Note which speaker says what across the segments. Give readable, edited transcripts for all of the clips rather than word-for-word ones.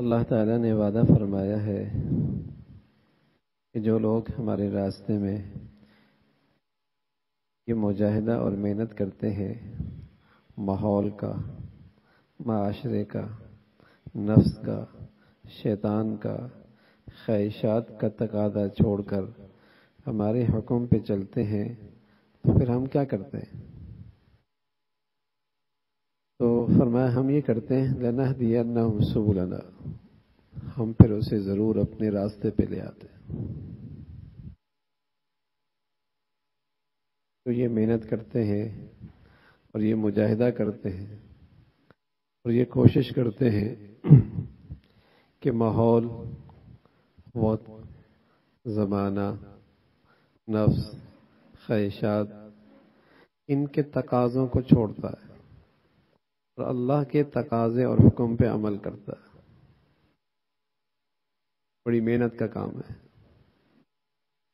Speaker 1: اللہ تعالیٰ نے وعدہ فرمایا ہے کہ جو لوگ ہمارے راستے میں یہ مجاہدہ اور محنت کرتے ہیں، ماحول کا، معاشرے کا، نفس کا، شیطان کا، خواہشات کا تقاضا چھوڑ کر ہمارے حکم پہ چلتے ہیں، تو پھر ہم کیا کرتے ہیں؟ تو فرمایا ہم یہ کرتے ہیں لَنَهْدِيَنَّهُمْ سُبُلَنَا، ہم پھر اسے ضرور اپنے راستے پہ لے آتے ہیں۔ تو یہ محنت کرتے ہیں اور یہ مجاہدہ کرتے ہیں اور یہ کوشش کرتے ہیں کہ ماحول، وقت، زمانہ، نفس، خواہشات ان کے تقاضوں کو چھوڑتا ہے اور اللہ کے تقاضے اور حکم پہ عمل کرتا ہے۔ بڑی محنت کا کام ہے،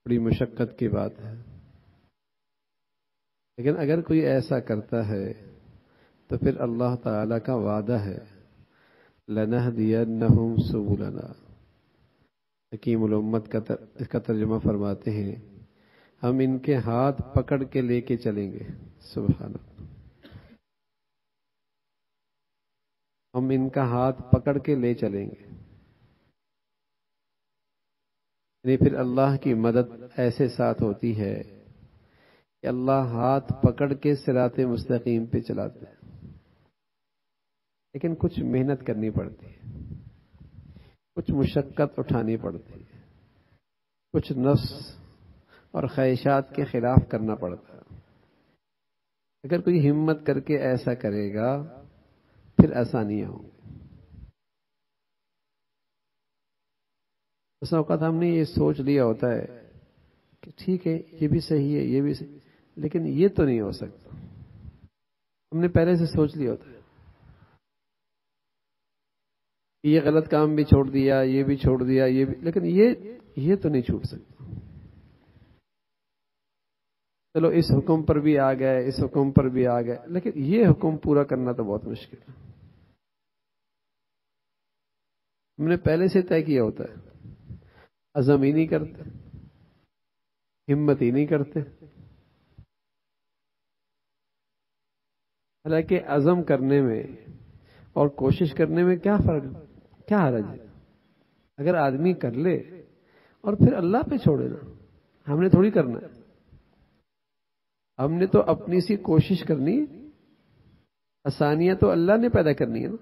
Speaker 1: بڑی مشقت کی بات ہے، لیکن اگر کوئی ایسا کرتا ہے تو پھر اللہ تعالی کا وعدہ ہے لَنَهْدِيَنَّهُمْ سُبُلَنَا۔ حکیم الامت اس کا ترجمہ فرماتے ہیں ہم ان کے ہاتھ پکڑ کے لے کے چلیں گے۔ سبحان اللہ، ہم ان کا ہاتھ پکڑ کے لے چلیں گے، یعنی پھر اللہ کی مدد ایسے ساتھ ہوتی ہے کہ اللہ ہاتھ پکڑ کے صراط مستقیم پہ چلاتے ہیں، لیکن کچھ محنت کرنی پڑتی ہے، کچھ مشقت اٹھانی پڑتی ہے، کچھ نفس اور خواہشات کے خلاف کرنا پڑتا ہے۔ اگر کوئی ہمت کر کے ایسا کرے گا پھر آسانیاں ہوں گی۔ اس اوقات ہم نے یہ سوچ لیا ہوتا ہے کہ ٹھیک ہے یہ بھی صحیح ہے، یہ بھی صحیح، لیکن یہ تو نہیں ہو سکتا۔ ہم نے پہلے سے سوچ لیا ہوتا ہے، یہ غلط کام بھی چھوڑ دیا، یہ بھی چھوڑ دیا، یہ بھی، لیکن یہ تو نہیں چھوٹ سکتا۔ چلو اس حکم پر بھی آ گئے، اس حکم پر بھی آ گئے، لیکن یہ حکم پورا کرنا تو بہت مشکل ہے۔ ہم نے پہلے سے طے کیا ہوتا ہے، عزم ہی نہیں کرتے، ہمت ہی نہیں کرتے۔ حالانکہ عزم کرنے میں اور کوشش کرنے میں کیا فرق، کیا حرج ہے؟ اگر آدمی کر لے اور پھر اللہ پہ چھوڑے نا، ہم نے تھوڑی کرنا ہے، ہم نے تو اپنی سی کوشش کرنی، آسانیاں تو اللہ نے پیدا کرنی ہے نا۔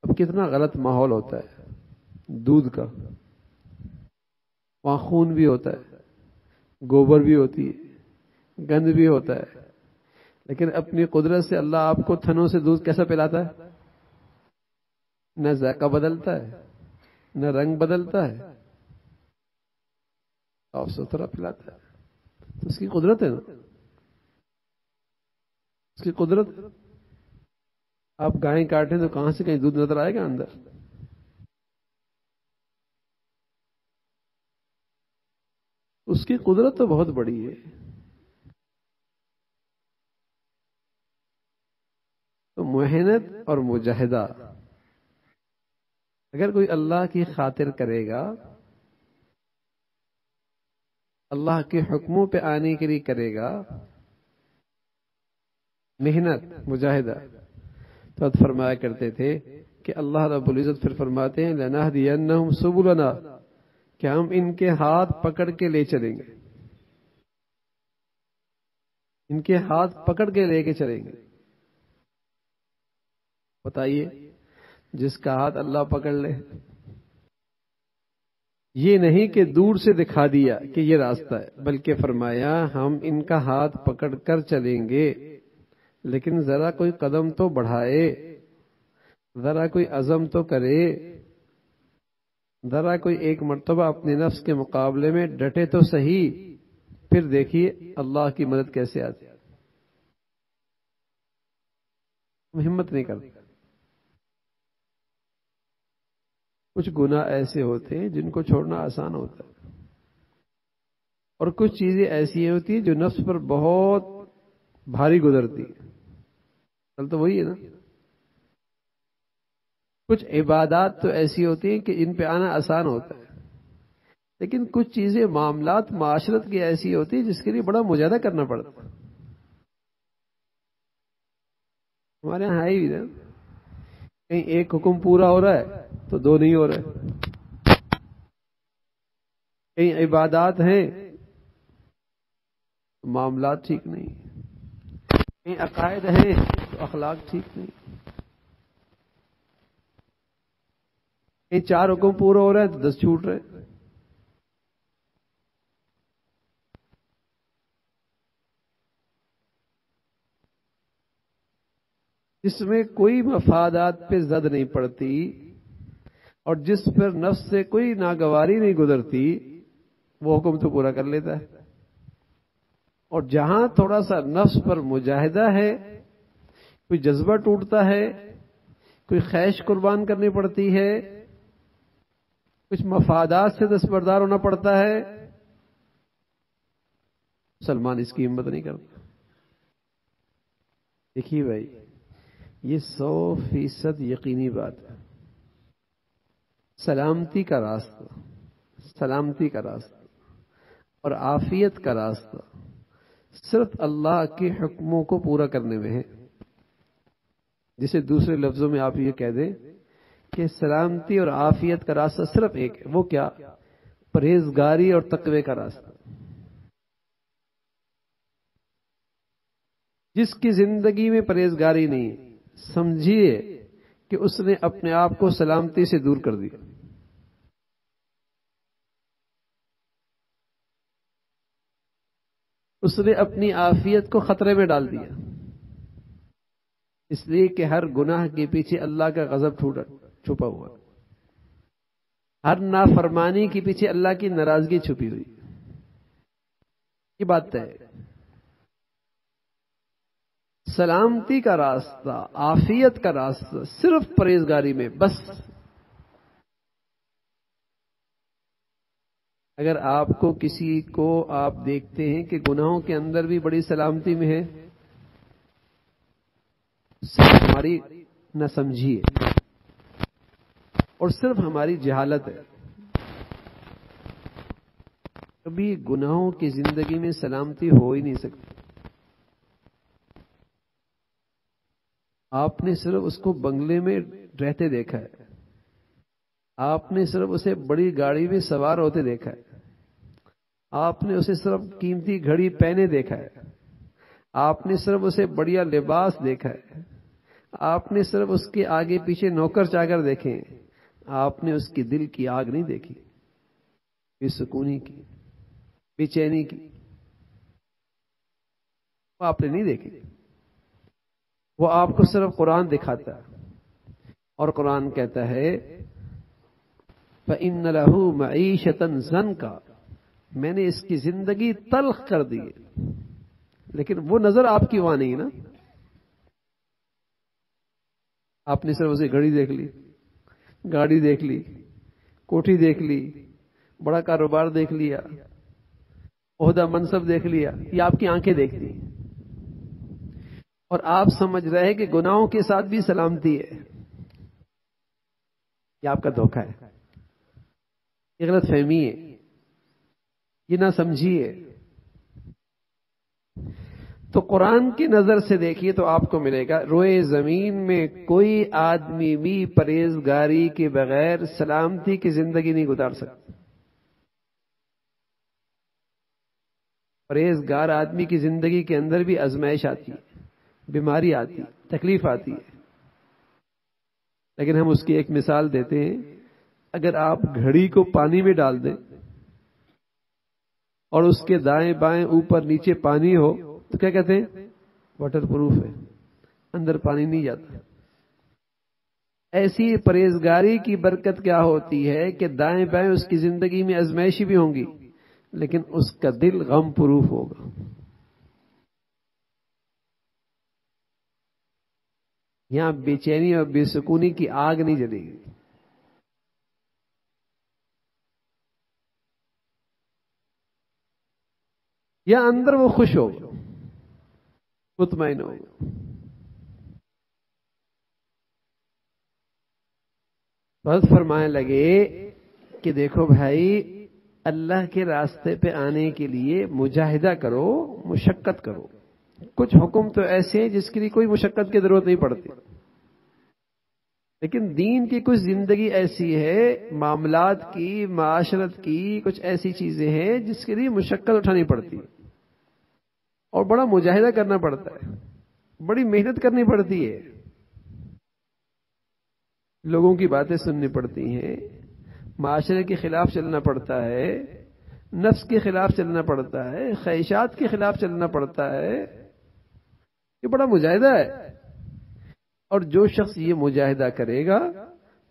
Speaker 1: اب کتنا غلط ماحول ہوتا ہے دودھ کا، وہاں خون بھی ہوتا ہے، گوبر بھی ہوتی ہے، گند بھی ہوتا ہے، لیکن اپنی قدرت سے اللہ آپ کو تھنوں سے دودھ کیسا پلاتا ہے؟ نہ ذائقہ بدلتا ہے، نہ رنگ بدلتا ہے، صاف ستھرا پلاتا ہے۔ تو اس کی قدرت ہے نا، اس کی قدرت۔ آپ گائیں کاٹیں تو کہاں سے کہیں دودھ نظر آئے گا اندر؟ اس کی قدرت تو بہت بڑی ہے۔ تو محنت اور مجاہدہ اگر کوئی اللہ کی خاطر کرے گا، اللہ کے حکموں پہ آنے کے لیے کرے گا، محنت مجاہدہ، تو فرمایا کرتے تھے کہ اللہ رب العزت پھر فرماتے ہیں لَنَهْدِيَنَّهُمْ سُبُلَنَا، کہ ہم ان کے ہاتھ پکڑ کے لے چلیں گے، ان کے ہاتھ پکڑ کے لے کے چلیں گے۔ بتائیے جس کا ہاتھ اللہ پکڑ لے، یہ نہیں کہ دور سے دکھا دیا کہ یہ راستہ ہے، بلکہ فرمایا ہم ان کا ہاتھ پکڑ کر چلیں گے، لیکن ذرا کوئی قدم تو بڑھائے، ذرا کوئی عزم تو کرے، ذرا کوئی ایک مرتبہ اپنے نفس کے مقابلے میں ڈٹے تو صحیح، پھر دیکھیے اللہ کی مدد کیسے آتی ہے۔ ہم ہمت نہیں کرتے۔ کچھ گناہ ایسے ہوتے ہیں جن کو چھوڑنا آسان ہوتا ہے، اور کچھ چیزیں ایسی ہوتی ہیں جو نفس پر بہت بھاری گزرتی ہیں۔ کل تو وہی ہے نا، کچھ عبادات تو ایسی ہوتی ہیں کہ ان پہ آنا آسان ہوتا ہے، لیکن کچھ چیزیں معاملات معاشرت کی ایسی ہوتی ہیں جس کے لیے بڑا مجاہدہ کرنا پڑتا ہے. ہمارے یہاں ہے ہی نا، کہیں ایک حکم پورا ہو رہا ہے تو دو نہیں ہو رہے، کہیں عبادات ہیں معاملات ٹھیک نہیں، کہیں عقائد ہیں تو اخلاق ٹھیک نہیں، کہیں چار حکم پورا ہو رہا ہے تو 10 چھوٹ رہے. جس میں کوئی مفادات پہ زد نہیں پڑتی اور جس پر نفس سے کوئی ناگواری نہیں گزرتی وہ حکم تو پورا کر لیتا ہے. اور جہاں تھوڑا سا نفس پر مجاہدہ ہے، کوئی جذبہ ٹوٹتا ہے، کوئی خواہش قربان کرنی پڑتی ہے، کچھ مفادات سے دستبردار ہونا پڑتا ہے، مسلمان اس کی ہمت نہیں کرتا. دیکھیے بھائی، یہ 100% یقینی بات ہے. سلامتی کا راستہ اور عافیت کا راستہ صرف اللہ کے حکموں کو پورا کرنے میں ہے. جسے دوسرے لفظوں میں آپ یہ کہہ دیں کہ سلامتی اور عافیت کا راستہ صرف ایک ہے. وہ کیا؟ پرہیزگاری اور تقوی کا راستہ. جس کی زندگی میں پرہیزگاری نہیں، سمجھیے کہ اس نے اپنے آپ کو سلامتی سے دور کر دیا. اس نے اپنی عافیت کو خطرے میں ڈال دیا، اس لیے کہ ہر گناہ کے پیچھے اللہ کا غضب چھپا ہوا، ہر نافرمانی کے پیچھے اللہ کی ناراضگی چھپی ہوئی. یہ بات ہے. سلامتی کا راستہ، عافیت کا راستہ صرف پرہیزگاری میں بس. اگر آپ کو کسی کو آپ دیکھتے ہیں کہ گناہوں کے اندر بھی بڑی سلامتی میں ہے، صرف ہماری نہ سمجھی ہے اور صرف ہماری جہالت ہے. کبھی گناہوں کی زندگی میں سلامتی ہو ہی نہیں سکتی. آپ نے صرف اس کو بنگلے میں رہتے دیکھا ہے، آپ نے صرف اسے بڑی گاڑی میں سوار ہوتے دیکھا ہے، آپ نے اسے صرف قیمتی گھڑی پہنے دیکھا ہے، آپ نے صرف اسے بڑھیا لباس دیکھا ہے، آپ نے صرف اس کے آگے پیچھے نوکر چاکر دیکھے، آپ نے اس کی دل کی آگ نہیں دیکھی، بے سکونی کی، بے چینی کی، وہ آپ نے نہیں دیکھی. وہ آپ کو صرف قرآن دکھاتا ہے اور قرآن کہتا ہے فَإِنَّ لَهُ مَعِيشَةً ضَنْكَ، میں نے اس کی زندگی تلخ کر دی. لیکن وہ نظر آپ کی وہاں نہیں نا. آپ نے صرف اسے گھڑی دیکھ لی، گاڑی دیکھ لی، کوٹھی دیکھ لی، بڑا کاروبار دیکھ لیا، عہدہ منصب دیکھ لیا. یہ آپ کی آنکھیں دیکھتی ہیں اور آپ سمجھ رہے ہیں کہ گناہوں کے ساتھ بھی سلامتی ہے. یہ آپ کا دھوکہ ہے، یہ غلط فہمی ہے، یہ نہ سمجھیے. تو قرآن کی نظر سے دیکھیے تو آپ کو ملے گا روئے زمین میں کوئی آدمی بھی پرہیزگاری کے بغیر سلامتی کی زندگی نہیں گزار سکتا. پرہیزگار آدمی کی زندگی کے اندر بھی آزمائش آتی ہے، بیماری آتی ہے، تکلیف آتی ہے. لیکن ہم اس کی ایک مثال دیتے ہیں. اگر آپ گھڑی کو پانی میں ڈال دیں اور اس کے دائیں بائیں اوپر نیچے پانی ہو تو کیا کہتے ہیں؟ واٹر پروف ہے، اندر پانی نہیں جاتا. ایسی پرہیزگاری کی برکت کیا ہوتی ہے کہ دائیں بائیں اس کی زندگی میں آزمائشی بھی ہوں گی لیکن اس کا دل غم پروف ہوگا. یہاں بے چینی اور بے سکونی کی آگ نہیں جلے گی. یا اندر وہ خوش ہوگا، مطمئن ہوگا. بس فرمانے لگے کہ دیکھو بھائی، اللہ کے راستے پہ آنے کے لیے مجاہدہ کرو، مشقت کرو. کچھ حکم تو ایسے ہیں جس کے لیے کوئی مشقت کی ضرورت نہیں پڑتی، لیکن دین کی کچھ زندگی ایسی ہے، معاملات کی، معاشرت کی کچھ ایسی چیزیں ہیں جس کے لیے مشقت اٹھانی پڑتی ہے اور بڑا مجاہدہ کرنا پڑتا ہے، بڑی محنت کرنی پڑتی ہے. لوگوں کی باتیں سننی پڑتی ہیں، معاشرے کے خلاف چلنا پڑتا ہے، نفس کے خلاف چلنا پڑتا ہے، خواہشات کے خلاف چلنا پڑتا ہے. یہ بڑا مجاہدہ ہے. اور جو شخص یہ مجاہدہ کرے گا،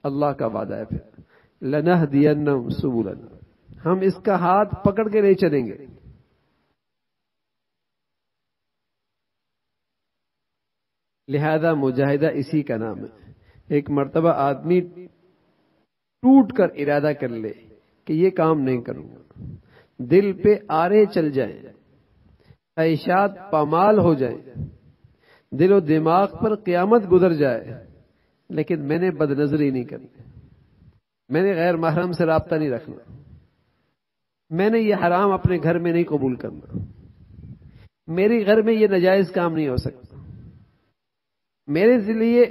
Speaker 1: اللہ کا وعدہ ہے پھر لَنَهْدِيَنَّهُمْ سُبُلَنَا، ہم اس کا ہاتھ پکڑ کے نہیں چلیں گے. لہذا مجاہدہ اسی کا نام ہے. ایک مرتبہ آدمی ٹوٹ کر ارادہ کر لے کہ یہ کام نہیں کروں گا، دل پہ آرے چل جائیں، خواہشات پامال ہو جائیں، دل و دماغ پر قیامت گزر جائے، لیکن میں نے بد نظری نہیں کرنی، میں نے غیر محرم سے رابطہ نہیں رکھنا، میں نے یہ حرام اپنے گھر میں نہیں قبول کرنا، میرے گھر میں یہ ناجائز کام نہیں ہو سکتا، میرے لیے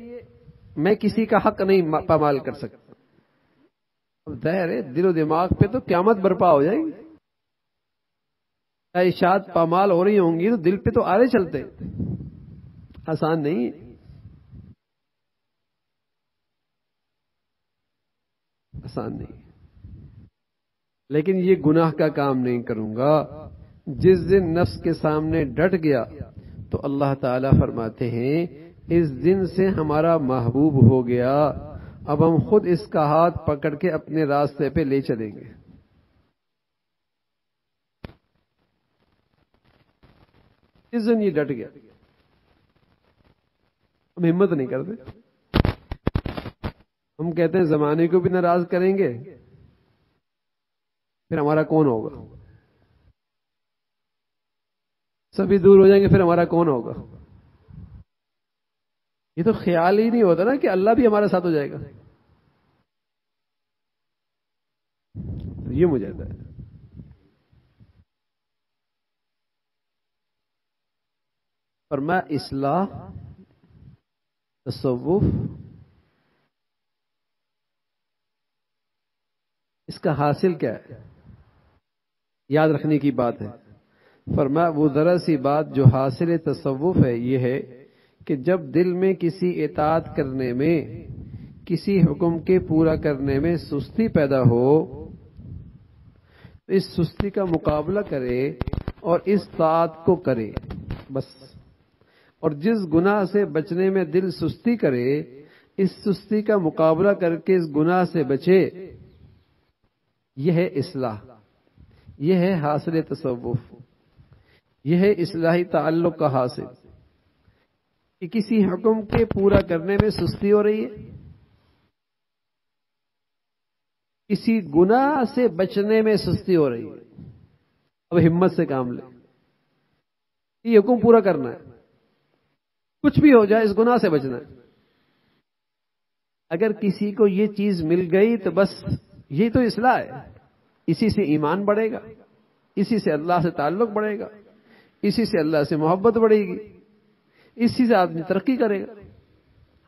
Speaker 1: میں کسی کا حق نہیں پامال کر سکتا. اب ظاہر ہے دل و دماغ پہ تو قیامت برپا ہو جائے گی. خواہشات پامال ہو رہی ہوں گی تو دل پہ تو آرے چلتے، آسان نہیں. آسان نہیں. لیکن یہ گناہ کا کام نہیں کروں گا. جس دن نفس کے سامنے ڈٹ گیا تو اللہ تعالیٰ فرماتے ہیں اس دن سے ہمارا محبوب ہو گیا، اب ہم خود اس کا ہاتھ پکڑ کے اپنے راستے پہ لے چلیں گے. اس دن یہ ڈٹ گیا. ہم ہمت نہیں کرتے، ہم کہتے ہیں زمانے کو بھی ناراض کریں گے پھر ہمارا کون ہوگا، سبھی دور ہو جائیں گے پھر ہمارا کون ہوگا. یہ تو خیال ہی نہیں ہوتا نا کہ اللہ بھی ہمارے ساتھ ہو جائے گا. یہ مجاہدہ ہے. فرمایا اصلاح، تصوف، اس کا حاصل کیا ہے؟ یاد رکھنے کی بات ہے. فرمایا وہ ذرا سی بات جو حاصل تصوف ہے یہ ہے کہ جب دل میں کسی اطاعت کرنے میں، کسی حکم کے پورا کرنے میں سستی پیدا ہو تو اس سستی کا مقابلہ کرے اور اس طاعت کو کرے بس. اور جس گناہ سے بچنے میں دل سستی کرے، اس سستی کا مقابلہ کر کے اس گناہ سے بچے. یہ ہے اصلاح، یہ ہے حاصل تصوف، یہ ہے اصلاحی تعلق کا حاصل. کہ کسی حکم کے پورا کرنے میں سستی ہو رہی ہے، کسی گناہ سے بچنے میں سستی ہو رہی ہے، اب ہمت سے کام لے. یہ حکم پورا کرنا ہے، کچھ بھی ہو جائے اس گناہ سے بچنا ہے. اگر کسی کو یہ چیز مل گئی تو بس یہ تو اصلاح ہے. اسی سے ایمان بڑھے گا، اسی سے اللہ سے تعلق بڑھے گا، اسی سے اللہ سے محبت بڑھے گی، اسی سے آدمی ترقی کرے گا.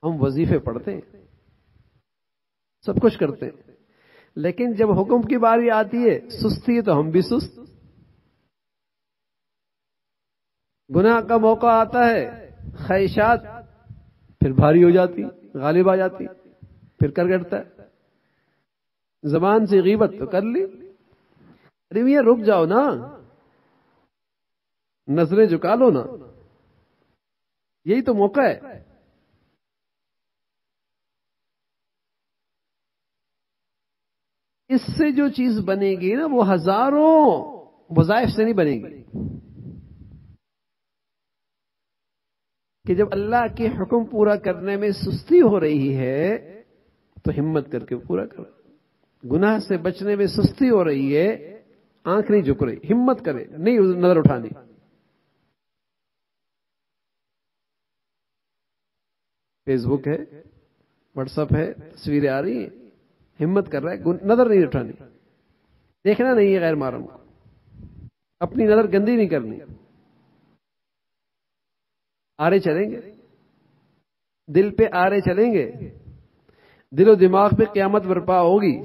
Speaker 1: ہم وظیفے پڑھتے ہیں، سب کچھ کرتے ہیں، لیکن جب حکم کی باری آتی ہے سستی ہے تو ہم بھی سست. گناہ کا موقع آتا ہے، خواہشات پھر بھاری ہو جاتی، غالب آ جاتی، پھر کر گڑتا ہے. زبان سے غیبت تو کر لی، ارے میاں رک جاؤ نا، نظریں جھکا لو نا، یہی تو موقع ہے. اس سے جو چیز بنے گی نا وہ ہزاروں وظائف سے نہیں بنے گی. کہ جب اللہ کے حکم پورا کرنے میں سستی ہو رہی ہے تو ہمت کر کے پورا کرو. گناہ سے بچنے میں سستی ہو رہی ہے، آنکھ نہیں جھک رہی، ہمت کرے، نہیں نظر اٹھانی. فیس بک ہے، واٹس ایپ ہے، تصویریں آ رہی ہیں، ہمت کر رہا ہے نظر نہیں اٹھانی، دیکھنا نہیں ہے غیر محرم کو، اپنی نظر گندی نہیں کرنی، آرے چلیں گے، دل پہ آرے چلیں گے، دل و دماغ پہ قیامت برپا ہوگی.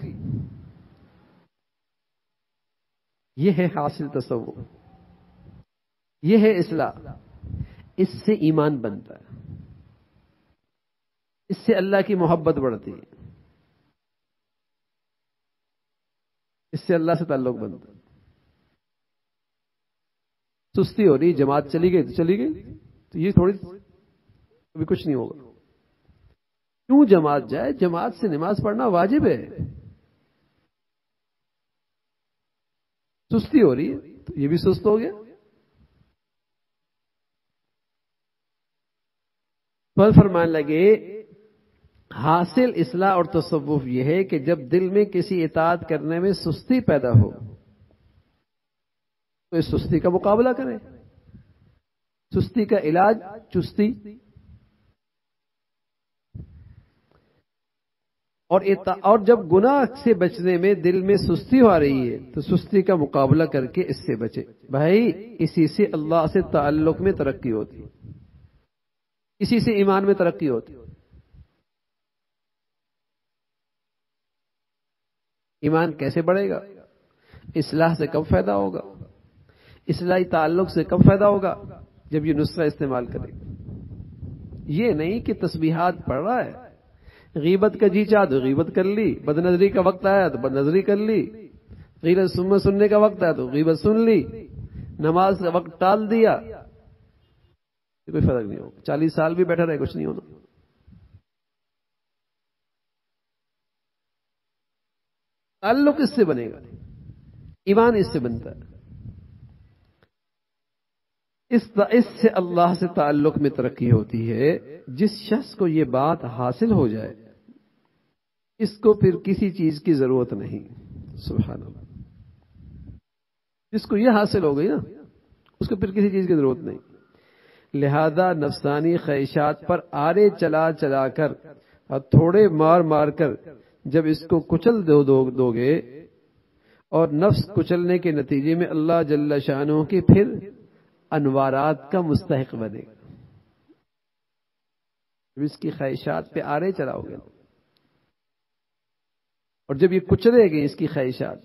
Speaker 1: یہ ہے حاصل تصور، یہ ہے اصلاح. اس سے ایمان بنتا ہے، اس سے اللہ کی محبت بڑھتی ہے، اس سے اللہ سے تعلق بنتا ہے. سستی ہو رہی، جماعت چلی گئی تو چلی گئی، تو یہ تھوڑی ابھی کچھ نہیں ہوگا. کیوں جماعت جائے؟ جماعت سے نماز پڑھنا واجب ہے. سستی ہو رہی ہے تو یہ بھی سست ہو گیا. پھر فرمانے لگے حاصل اصلاح اور تصوف یہ ہے کہ جب دل میں کسی اطاعت کرنے میں سستی پیدا ہو تو اس سستی کا مقابلہ کریں. سستی کا علاج چستی، اور جب گناہ سے بچنے میں دل میں سستی ہو رہی ہے تو سستی کا مقابلہ کر کے اس سے بچے. بھائی اسی سے اللہ سے تعلق میں ترقی ہوتی، اسی سے ایمان میں ترقی ہوتی. ایمان کیسے بڑھے گا؟ اصلاح سے کب فائدہ ہوگا؟ اصلاحی تعلق سے کب فائدہ ہوگا؟ جب یہ نسخہ استعمال کرے. یہ نہیں کہ تسبیحات پڑھ رہا ہے، غیبت کا جی چاہ تو غیبت کر لی، بد نظری کا وقت آیا تو بد نظری کر لی، غیبت سننے کا وقت آیا تو غیبت سن لی، نماز کا وقت ٹال دیا. کوئی فرق نہیں ہوگا. 40 سال بھی بیٹھا رہے کچھ نہیں ہونا. تعلق اس سے بنے گا، ایمان اس سے بنتا ہے. اس سے اللہ سے تعلق میں ترقی ہوتی ہے. جس شخص کو یہ بات حاصل ہو جائے اس کو پھر کسی چیز کی ضرورت نہیں. سبحان اللہ. جس کو یہ حاصل ہو گئی نا اس کو پھر کسی چیز کی ضرورت نہیں. لہذا نفسانی خواہشات پر آرے چلا چلا کر اور تھوڑے مار مار کر جب اس کو کچل دو گے اور نفس کچلنے کے نتیجے میں اللہ جل شانہ کی پھر انوارات کا مستحق بنے گا. جب اس کی خواہشات پہ آرے چلاؤ گے اور جب یہ کچلے گی اس کی خواہشات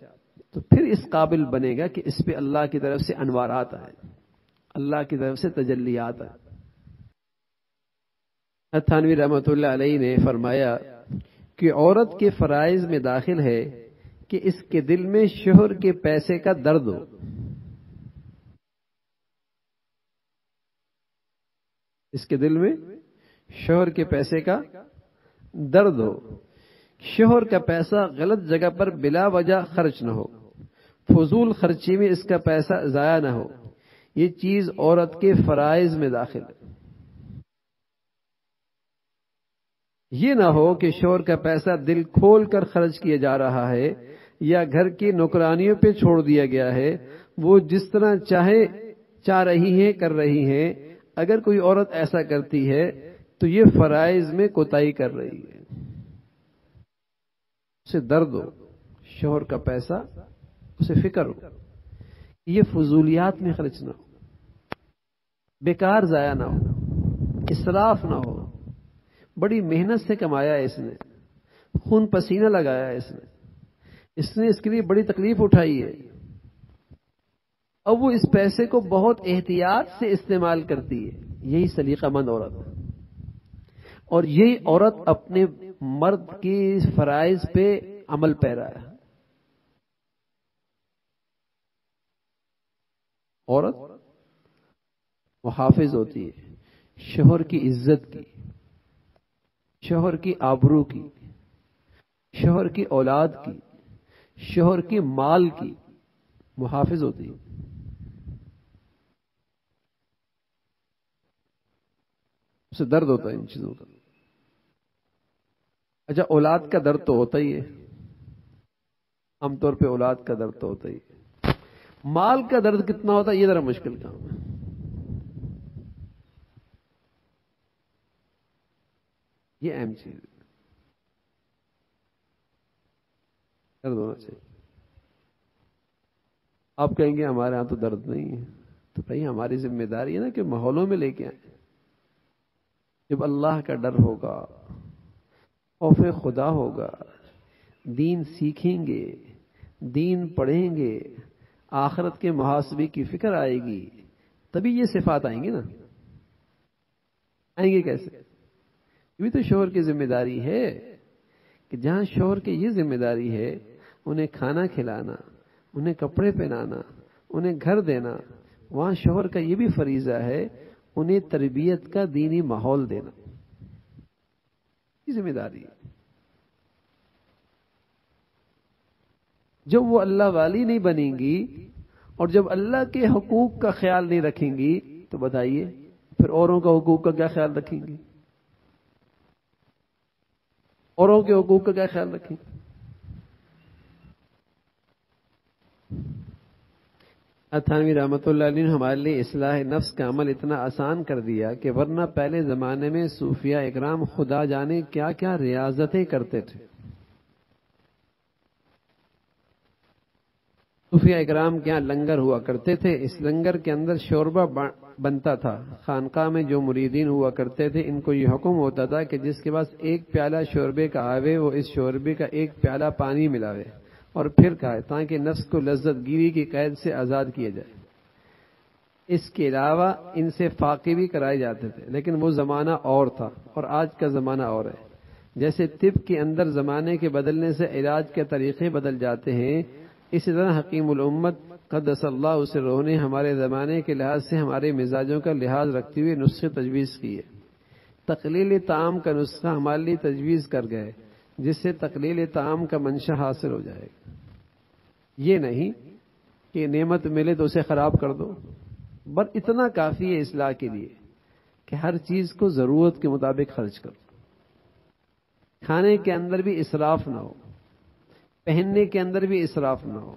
Speaker 1: تو پھر اس قابل بنے گا کہ اس پہ اللہ کی طرف سے انوارات آئے، اللہ کی طرف سے تجلیات آئے. تھانوی رحمۃ اللہ علیہ نے فرمایا کہ عورت کے فرائض میں داخل ہے کہ اس کے دل میں شوہر کے پیسے کا درد ہو. اس کے دل میں شوہر کے پیسے کا درد ہو، شوہر کا پیسہ غلط جگہ پر بلا وجہ خرچ نہ ہو، فضول خرچی میں اس کا پیسہ ضائع نہ ہو. یہ چیز عورت کے فرائض میں داخل ہے. یہ نہ ہو کہ شوہر کا پیسہ دل کھول کر خرچ کیا جا رہا ہے یا گھر کی نوکرانیوں پہ چھوڑ دیا گیا ہے، وہ جس طرح چاہ رہی ہیں کر رہی ہیں. اگر کوئی عورت ایسا کرتی ہے تو یہ فرائض میں کوتاہی کر رہی ہے. اسے درد ہو شوہر کا پیسہ، اسے فکر ہو یہ فضولیات میں خرچ نہ ہو، بیکار ضائع نہ ہو، اسراف نہ ہو. بڑی محنت سے کمایا ہے اس نے، خون پسینہ لگایا ہے اس نے اس کے لیے بڑی تکلیف اٹھائی ہے. اب وہ اس پیسے کو بہت احتیاط سے استعمال کرتی ہے. یہی سلیقہ مند عورت ہے، اور یہی عورت اپنے مرد کی فرائض پہ عمل پیرا ہے. عورت محافظ ہوتی ہے شوہر کی عزت کی، شوہر کی آبرو کی، شوہر کی اولاد کی، شوہر کی مال کی محافظ ہوتی ہے. اسے درد ہوتا ہے ان چیزوں کا. اچھا اولاد کا درد تو ہوتا ہی ہے، عام طور پہ اولاد کا درد تو ہوتا ہی ہے. مال کا درد کتنا ہوتا ہے یہ ذرا مشکل کام ہے. یہ اہم چیز ہے. درد ہونا چاہیے. آپ کہیں گے ہمارے ہاں تو درد نہیں ہے، تو بھائی ہماری ذمہ داری ہے نا کہ ماحولوں میں لے کے آئیں. جب اللہ کا ڈر ہوگا، خوف خدا ہوگا، دین سیکھیں گے، دین پڑھیں گے، آخرت کے محاسبے کی فکر آئے گی، تبھی یہ صفات آئیں گی نا. آئیں گے کیسے؟ یہ بھی تو شوہر کی ذمہ داری ہے کہ جہاں شوہر کی یہ ذمہ داری ہے انہیں کھانا کھلانا، انہیں کپڑے پہنانا، انہیں گھر دینا، وہاں شوہر کا یہ بھی فریضہ ہے انہیں تربیت کا دینی ماحول دینا. یہ ذمہ داری ہے. جب وہ اللہ والی نہیں بنیں گی اور جب اللہ کے حقوق کا خیال نہیں رکھیں گی تو بتائیے پھر اوروں کا حقوق کا کیا خیال رکھیں گی؟ اوروں کے حقوق کا کیا خیال رکھیں گے؟ تھانوی رحمۃ اللہ علیہ نے ہمارے لیے اصلاح نفس کا عمل اتنا آسان کر دیا کہ ورنہ پہلے زمانے میں صوفیاء اکرام خدا جانے کیا کیا ریاضتیں کرتے تھے. صوفیاء اکرام کے یہاں لنگر ہوا کرتے تھے، اس لنگر کے اندر شوربہ بنتا تھا. خانقاہ میں جو مریدین ہوا کرتے تھے ان کو یہ حکم ہوتا تھا کہ جس کے پاس ایک پیالہ شوربے کا آوے وہ اس شوربے کا ایک پیالہ پانی ملاوے اور پھر کھائے تاکہ نفس کو لذت گیری کی قید سے آزاد کیا جائے. اس کے علاوہ ان سے فاقے بھی کرائے جاتے تھے، لیکن وہ زمانہ اور تھا اور آج کا زمانہ اور ہے. جیسے طب کے اندر زمانے کے بدلنے سے علاج کے طریقے بدل جاتے ہیں، اسی طرح حکیم الامت قدس اللہ سرہ نے ہمارے زمانے کے لحاظ سے ہمارے مزاجوں کا لحاظ رکھتے ہوئے نسخے تجویز کیے. تقلیل طعام کا نسخہ ہمارے لیے تجویز کر گئے جس سے تقلیل طعام کا منشا حاصل ہو جائے گا. یہ نہیں کہ نعمت ملے تو اسے خراب کر دو، بس اتنا کافی ہے اصلاح کے لیے کہ ہر چیز کو ضرورت کے مطابق خرچ کرو. کھانے کے اندر بھی اسراف نہ ہو، پہننے کے اندر بھی اسراف نہ ہو،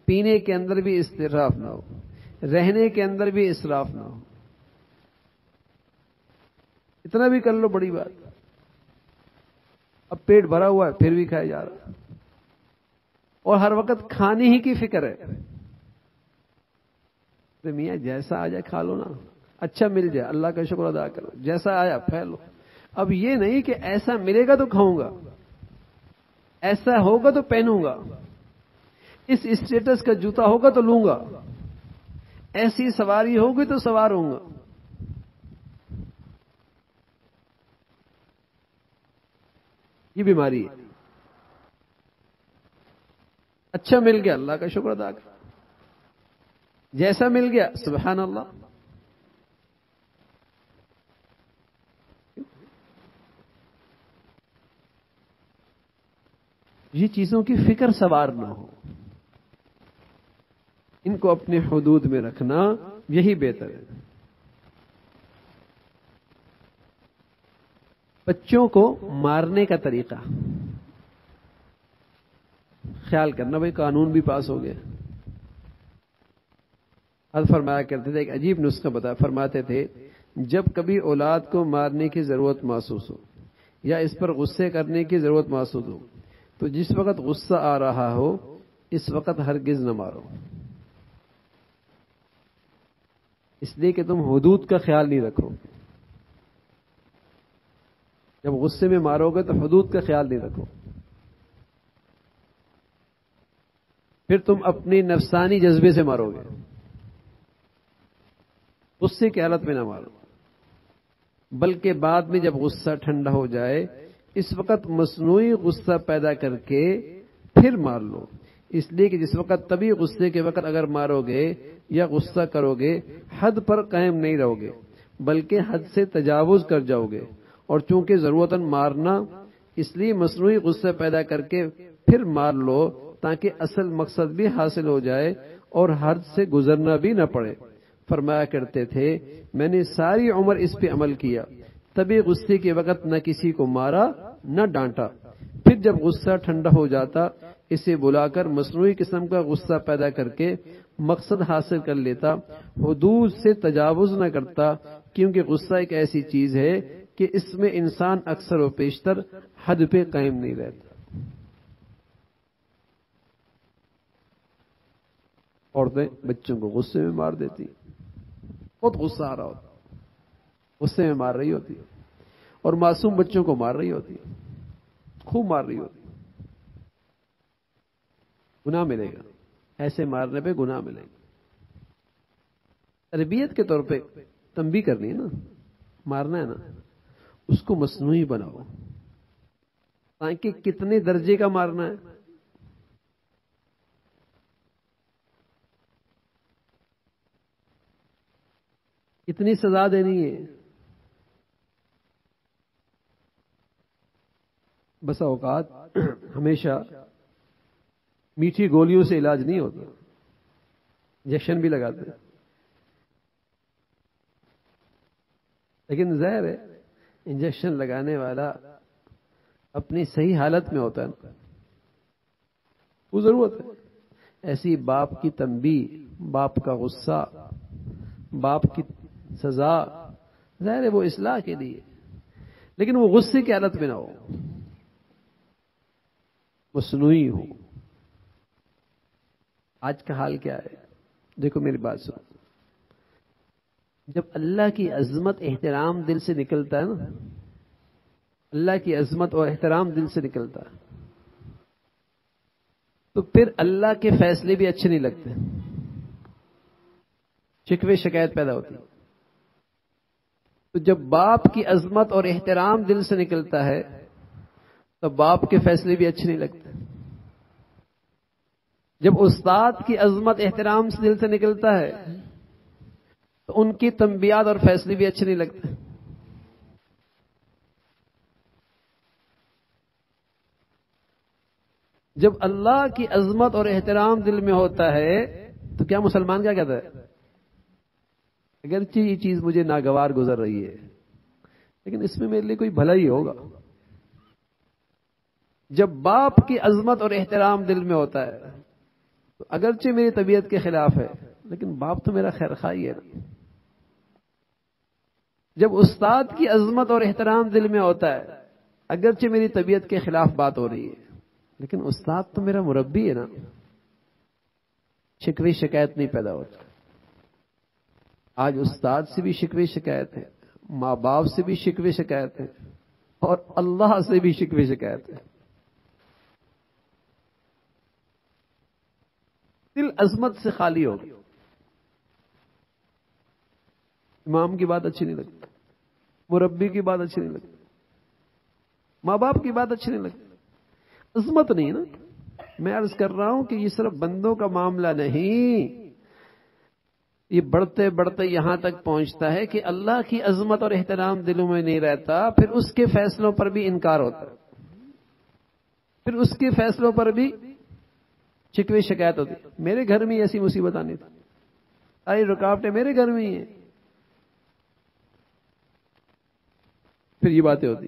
Speaker 1: پینے کے اندر بھی اسراف نہ ہو، رہنے کے اندر بھی اسراف نہ ہو. اتنا بھی کر لو بڑی بات. اب پیٹ بھرا ہوا ہے پھر بھی کھایا جا رہا اور ہر وقت کھانے ہی کی فکر ہے. تو میاں جیسا آ جائے کھا لو نا، اچھا مل جائے اللہ کا شکر ادا کرو، جیسا آیا پھیلو. اب یہ نہیں کہ ایسا ملے گا تو کھاؤں گا، ایسا ہوگا تو پہنوں گا، اس اسٹیٹس کا جوتا ہوگا تو لوں گا، ایسی سواری ہوگی تو سوار ہوں گا. یہ بیماری ہے. اچھا مل گیا اللہ کا شکر ادا کر، جیسا مل گیا سبحان اللہ. یہ چیزوں کی فکر سوار نہ ہو، ان کو اپنے حدود میں رکھنا یہی بہتر ہے. بچوں کو مارنے کا طریقہ خیال کرنا. بھائی قانون بھی پاس ہو گیا. حضرت فرمایا کرتے تھے، ایک عجیب نسخہ فرماتے تھے جب کبھی اولاد کو مارنے کی ضرورت محسوس ہو یا اس پر غصے کرنے کی ضرورت محسوس ہو تو جس وقت غصہ آ رہا ہو اس وقت ہرگز نہ مارو، اس لیے کہ تم حدود کا خیال نہیں رکھو. جب غصے میں مارو گے تو حدود کا خیال نہیں رکھو، پھر تم اپنی نفسانی جذبے سے مارو گے. غصے کی حالت میں نہ مارو، بلکہ بعد میں جب غصہ ٹھنڈا ہو جائے اس وقت مصنوعی غصہ پیدا کر کے پھر مار لو. اس لیے کہ جس وقت طبی غصے کے وقت اگر مارو گے یا غصہ کرو گے حد پر قائم نہیں رہو گے بلکہ حد سے تجاوز کر جاؤ گے. اور چونکہ ضرورتاً مارنا اس لیے مصنوعی غصہ پیدا کر کے پھر مار لو تاکہ اصل مقصد بھی حاصل ہو جائے اور حد سے گزرنا بھی نہ پڑے. فرمایا کرتے تھے میں نے ساری عمر اس پہ عمل کیا، طبی غصے کے وقت نہ کسی کو مارا نہ ڈانٹا، پھر جب غصہ ٹھنڈا ہو جاتا اسے بلا کر مصنوعی قسم کا غصہ پیدا کر کے مقصد حاصل کر لیتا، حدود سے تجاوز نہ کرتا. کیونکہ غصہ ایک ایسی چیز ہے کہ اس میں انسان اکثر و بیشتر حد پہ قائم نہیں رہتا. عورتیں بچوں کو غصے میں مار دیتی، بہت غصہ آ رہا ہوتا، غصے میں مار رہی ہوتی، اور معصوم بچوں کو مار رہی ہوتی، خوب مار رہی ہوتی، گناہ ملے گا، ایسے مارنے پہ گناہ ملے گا۔ تربیت کے طور پہ تنبیہ کرنی ہے نا، مارنا ہے نا، اس کو مصنوعی بناؤ، تاکہ کتنے درجے کا مارنا ہے، کتنی سزا دینی ہے۔ بسا اوقات ہمیشہ میٹھی گولیوں سے علاج نہیں ہوتا، انجیکشن بھی لگاتے ہیں، لیکن ظاہر ہے انجیکشن لگانے والا اپنی صحیح حالت میں ہوتا ہے، وہ ضرورت ہے۔ ایسی باپ کی تنبیہ، باپ کا غصہ، باپ کی سزا، ظاہر ہے وہ اصلاح کے لیے، لیکن وہ غصے کی حالت میں نہ ہو، مصنوعی ہو۔ آج کا حال کیا ہے؟ دیکھو میری بات سنو، جب اللہ کی عظمت احترام دل سے نکلتا ہے نا، اللہ کی عظمت اور احترام دل سے نکلتا ہے، تو پھر اللہ کے فیصلے بھی اچھے نہیں لگتے، شکوے شکایت پیدا ہوتی ہے۔ تو جب باپ کی عظمت اور احترام دل سے نکلتا ہے تو باپ کے فیصلے بھی اچھے نہیں لگتے۔ جب استاد کی عظمت احترام سے دل سے نکلتا ہے تو ان کی تنبیہات اور فیصلے بھی اچھے نہیں لگتے۔ جب اللہ کی عظمت اور احترام دل میں ہوتا ہے تو کیا مسلمان کیا کہتا ہے؟ اگرچہ یہ چیز مجھے ناگوار گزر رہی ہے لیکن اس میں میرے لیے کوئی بھلا ہی ہوگا۔ جب باپ کی عظمت اور احترام دل میں ہوتا ہے تو اگرچہ میری طبیعت کے خلاف ہے لیکن باپ تو میرا خیر خواہ ہے۔ جب استاد کی عظمت اور احترام دل میں ہوتا ہے اگرچہ میری طبیعت کے خلاف بات ہو رہی ہے لیکن استاد تو میرا مربی ہے نا، شکوے شکایت نہیں پیدا ہوتا۔ آج استاد سے بھی شکوے شکایت ہے، ماں باپ سے بھی شکوے شکایت ہے، اور اللہ سے بھی شکوے شکایت ہے۔ دل عظمت سے خالی ہو گیا، امام کی بات اچھی نہیں لگتی، مربی کی بات اچھی نہیں لگتی، ماں باپ کی بات اچھی نہیں لگتی، عظمت نہیں نا۔ میں عرض کر رہا ہوں کہ یہ صرف بندوں کا معاملہ نہیں، یہ بڑھتے بڑھتے یہاں تک پہنچتا ہے کہ اللہ کی عظمت اور احترام دلوں میں نہیں رہتا، پھر اس کے فیصلوں پر بھی انکار ہوتا ہے، پھر اس کے فیصلوں پر بھی شکوے شکایت ہوتی۔ میرے گھر میں ایسی مصیبت آنی تھی، ساری رکاوٹیں میرے گھر میں ہی ہیں، پھر یہ باتیں ہوتی۔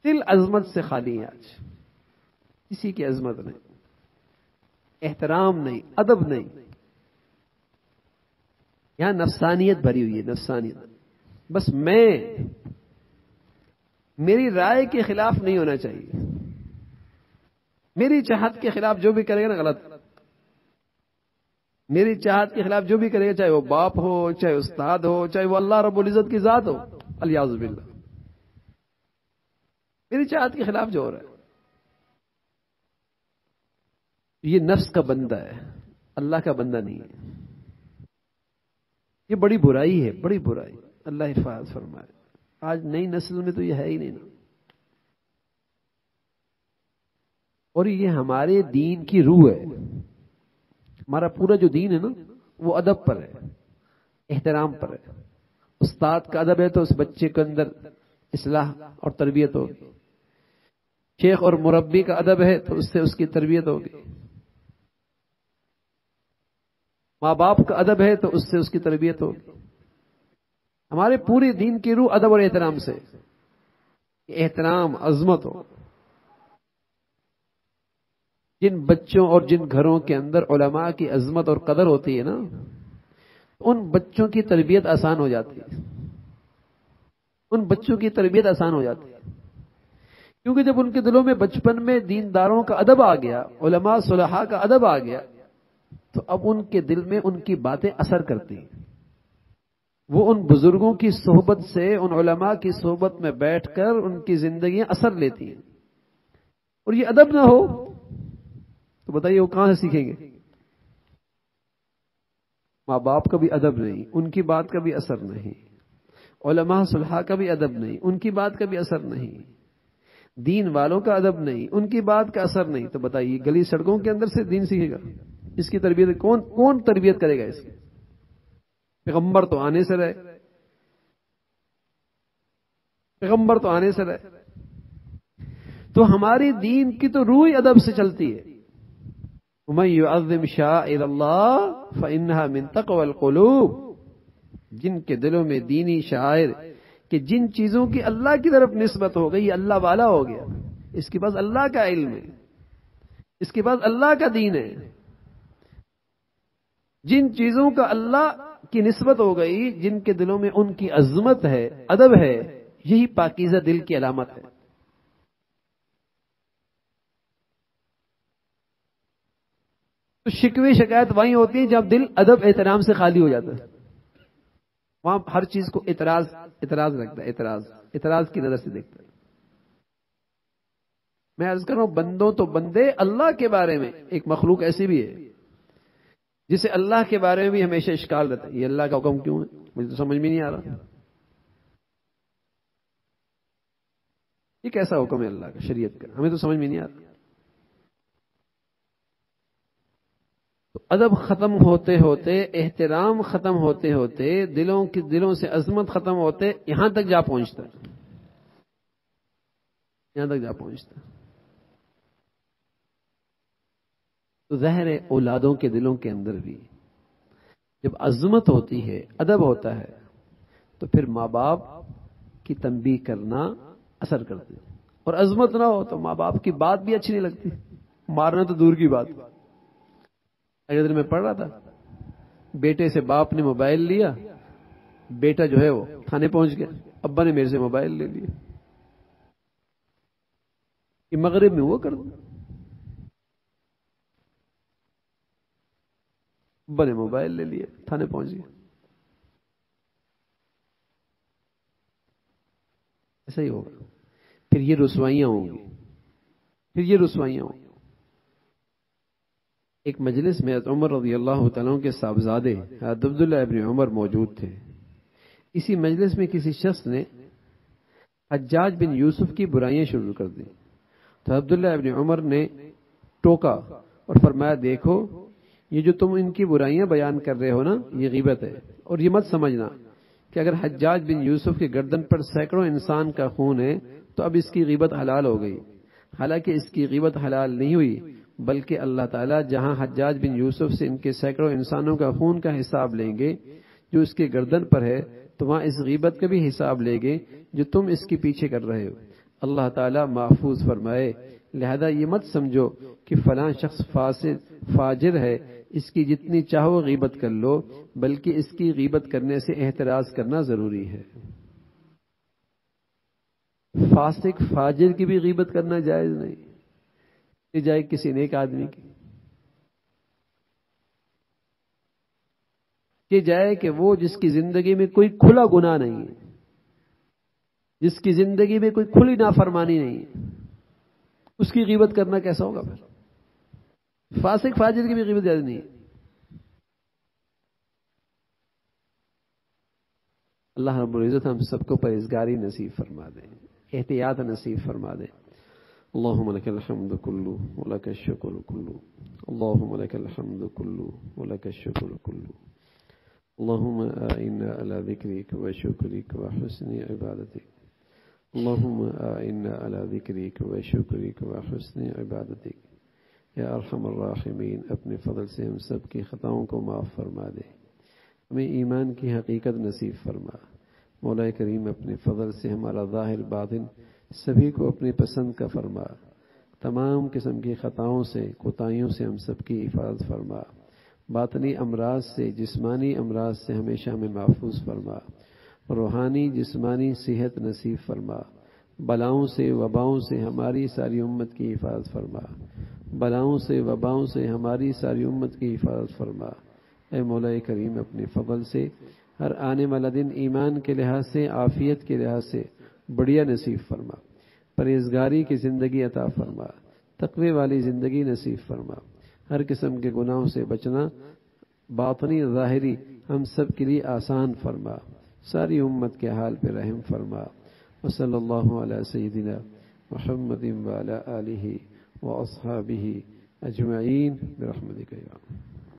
Speaker 1: دل عظمت سے خالی ہے، آج کسی کی عظمت نہیں، احترام نہیں، ادب نہیں، یہاں نفسانیت بھری ہوئی ہے، نفسانیت۔ بس میری رائے کے خلاف نہیں ہونا چاہیے، میری چاہت کے خلاف جو بھی کرے گا نا غلط، میری چاہت کے خلاف جو بھی کرے گا، چاہے وہ باپ ہو، چاہے استاد ہو، چاہے وہ اللہ رب العزت کی ذات ہو، الیاذ باللہ، میری چاہت کے خلاف جو ہو رہا ہے یہ نفس کا بندہ ہے، اللہ کا بندہ نہیں ہے۔ یہ بڑی برائی ہے، بڑی برائی، اللہ حفاظت فرمائے۔ آج نئی نسل میں تو یہ ہے ہی نہیں نا، اور یہ ہمارے دین کی روح ہے۔ ہمارا پورا جو دین ہے نا وہ ادب پر ہے، احترام پر ہے۔ استاد کا ادب ہے تو اس بچے کے اندر اصلاح اور تربیت ہوگی، شیخ اور مربی کا ادب ہے تو اس سے اس کی تربیت ہوگی، ماں باپ کا ادب ہے تو اس سے اس کی تربیت ہوگی۔ ہمارے پورے دین کی روح ادب اور احترام سے، احترام، عظمت ہو۔ جن بچوں اور جن گھروں کے اندر علماء کی عظمت اور قدر ہوتی ہے نا، ان بچوں کی تربیت آسان ہو جاتی ہے، ان بچوں کی تربیت آسان ہو جاتی ہے، کیونکہ جب ان کے دلوں میں بچپن میں دینداروں کا ادب آ گیا، علماء صلحاء کا ادب آ گیا، تو اب ان کے دل میں ان کی باتیں اثر کرتی ہیں. وہ ان بزرگوں کی صحبت سے، ان علماء کی صحبت میں بیٹھ کر ان کی زندگیاں اثر لیتی ہیں. اور یہ ادب نہ ہو تو بتائیے وہ کہاں سے سیکھیں گے؟ ماں باپ کا بھی ادب نہیں، ان کی بات کا بھی اثر نہیں. علماء صلحاء کا بھی ادب نہیں، ان کی بات کا بھی اثر نہیں. دین والوں کا ادب نہیں، ان کی بات کا اثر نہیں. تو بتائیے گلی سڑکوں کے اندر سے دین سیکھے گا؟ اس کی تربیت کون تربیت کرے گا اس کی؟ پیغمبر تو آنے سے رہے، پیغمبر تو آنے سے رہے. تو ہماری دین کی تو روح ادب سے چلتی ہے. وَمَن يُعَظِّمْ شَعَائِرَ اللَّهِ فَإِنَّهَا مِن تَقْوَى الْقُلُوبِ. جن کے دلوں میں دینی شعائر کہ جن چیزوں کی اللہ کی طرف نسبت ہو گئی، اللہ والا ہو گیا، اس کے پاس اللہ کا علم ہے، اس کے پاس اللہ کا دین ہے. جن چیزوں کا اللہ کی نسبت ہو گئی، جن کے دلوں میں ان کی عظمت ہے، ادب ہے، یہی پاکیزہ دل کی علامت ہے. تو شکوے شکایت وہیں ہوتی ہے جب دل ادب احترام سے خالی ہو جاتا ہے. وہاں ہر چیز کو اعتراض رکھتا ہے، اعتراض کی نظر سے دیکھتا ہے. میں عرض کر رہا ہوں، بندوں تو بندے اللہ کے بارے میں ایک مخلوق ایسی بھی ہے جسے اللہ کے بارے میں بھی ہمیشہ اشکال رہتا ہے. یہ اللہ کا حکم کیوں ہے؟ مجھے تو سمجھ میں نہیں آ رہا. یہ کیسا حکم ہے اللہ کا، شریعت کا؟ ہمیں تو سمجھ میں نہیں آ رہا. تو ادب ختم ہوتے ہوتے، احترام ختم ہوتے ہوتے، دلوں سے عظمت ختم ہوتے، یہاں تک جا پہنچتا، یہاں تک جا پہنچتا. تو ظاہر ہے اولادوں کے دلوں کے اندر بھی جب عظمت ہوتی ہے، ادب ہوتا ہے، تو پھر ماں باپ کی تنبیہ کرنا اثر کرتی ہے. اور عظمت نہ ہو تو ماں باپ کی بات بھی اچھی نہیں لگتی، مارنا تو دور کی بات. اگر میں پڑھ رہا تھا، بیٹے سے باپ نے موبائل لیا، بیٹا جو ہے وہ تھانے پہنچ گیا، ابا نے میرے سے موبائل لے لیا. کہ مغرب میں وہ کر دوں، ابا نے موبائل لے لیا، تھانے پہنچ گیا. ایسا ہی ہوگا. پھر یہ رسوائیاں ہوں گی، پھر یہ رسوائیاں ہوں گی. ایک مجلس میں حضرت عمر رضی اللہ تعالیٰ کے صاحبزادے حضرت عبداللہ ابن عمر موجود تھے. اسی مجلس میں کسی شخص نے حجاج بن یوسف کی برائیاں شروع کر دی. تو عبداللہ ابن عمر نے ٹوکا اور فرمایا، دیکھو یہ جو تم ان کی برائیاں بیان کر رہے ہو نا، یہ غیبت ہے. اور یہ مت سمجھنا کہ اگر حجاج بن یوسف کی گردن پر سینکڑوں انسان کا خون ہے تو اب اس کی غیبت حلال ہو گئی. حالانکہ اس کی غیبت حلال نہیں ہوئی، بلکہ اللہ تعالیٰ جہاں حجاج بن یوسف سے ان کے سینکڑوں انسانوں کا خون کا حساب لیں گے جو اس کے گردن پر ہے، تو وہاں اس غیبت کا بھی حساب لیں گے جو تم اس کے پیچھے کر رہے ہو. اللہ تعالیٰ محفوظ فرمائے. لہذا یہ مت سمجھو کہ فلاں شخص فاسد فاجر ہے، اس کی جتنی چاہو غیبت کر لو، بلکہ اس کی غیبت کرنے سے احتراز کرنا ضروری ہے. فاسق فاجر کی بھی غیبت کرنا جائز نہیں، یہ جائے کسی نیک آدمی کی. یہ جائے کہ وہ جس کی زندگی میں کوئی کھلا گناہ نہیں ہے، جس کی زندگی میں کوئی کھلی نافرمانی نہیں ہے، اس کی غیبت کرنا کیسا ہوگا؟ پھر فاسق فاجر کی بھی غیبت جائز نہیں ہے. اللہ رب العزت ہم سب کو پرہیزگاری نصیب فرما دے، احتیاط نصیب فرما دے. اللهم لك الحمد كله ولك الشكر كله، اللهم لك الحمد كله ولك الشكر كله. اللهم أعنا على ذكرك وشكرك وحسن عبادتك، اللهم أعنا على ذكرك وشكرك وحسن عبادتك. یا ارحم الراحمین، اپنے فضل سے ہم سب کی خطاؤں کو معاف فرما دے، ہمیں ایمان کی حقیقت نصیب فرما. مولا کریم اپنے فضل سے ہمارا ظاہر باطن سبھی کو اپنی پسند کا فرما. تمام قسم کی خطاؤں سے کوتاہیوں سے ہم سب کی حفاظت فرما. باطنی امراض سے، جسمانی امراض سے ہمیشہ ہمیں محفوظ فرما. روحانی جسمانی صحت نصیب فرما. بلاؤں سے وباؤں سے ہماری ساری امت کی حفاظت فرما. بلاؤں سے وباؤں سے ہماری ساری امت کی حفاظت فرما۔ اے مولا کریم اپنے فضل سے ہر آنے والا دن ایمان کے لحاظ سے، عافیت کے لحاظ سے بڑھیا نصیب فرما، پرہیزگاری کی زندگی عطا فرما، تقوی والی زندگی نصیب فرما، ہر قسم کے گناہوں سے بچنا باطنی ظاہری ہم سب کے لیے آسان فرما، ساری امت کے حال پہ رحم فرما۔ وصلی اللہ علی سیدنا محمد وعلی آلہ واصحابہ اجمعین برحمتک یا